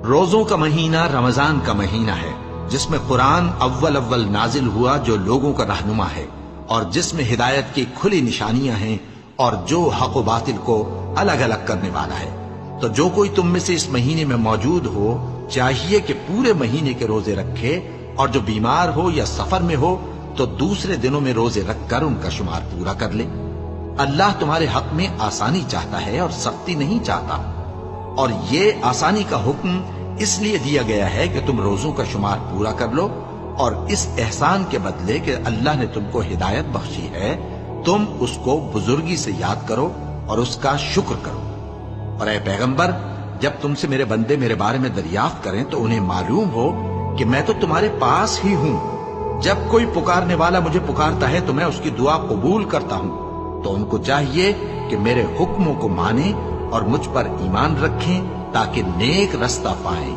روزوں کا مہینہ رمضان کا مہینہ ہے، جس میں قرآن اول نازل ہوا، جو لوگوں کا رہنما ہے اور جس میں ہدایت کی کھلی نشانیاں ہیں اور جو حق و باطل کو الگ الگ کرنے والا ہے۔ تو جو کوئی تم میں سے اس مہینے میں موجود ہو چاہیے کہ پورے مہینے کے روزے رکھے، اور جو بیمار ہو یا سفر میں ہو تو دوسرے دنوں میں روزے رکھ کر ان کا شمار پورا کر لے۔ اللہ تمہارے حق میں آسانی چاہتا ہے اور سختی نہیں چاہتا، اور یہ آسانی کا حکم اس لیے دیا گیا ہے کہ تم روزوں کا شمار پورا کر لو، اور اس احسان کے بدلے کہ اللہ نے تم کو ہدایت بخشی ہے تم اس کو بزرگی سے یاد کرو اور اس کا شکر کرو۔ اور اے پیغمبر، جب تم سے میرے بندے میرے بارے میں دریافت کریں تو انہیں معلوم ہو کہ میں تو تمہارے پاس ہی ہوں۔ جب کوئی پکارنے والا مجھے پکارتا ہے تو میں اس کی دعا قبول کرتا ہوں۔ تو ان کو چاہیے کہ میرے حکموں کو مانیں اور مجھ پر ایمان رکھیں تاکہ نیک رستہ پائیں۔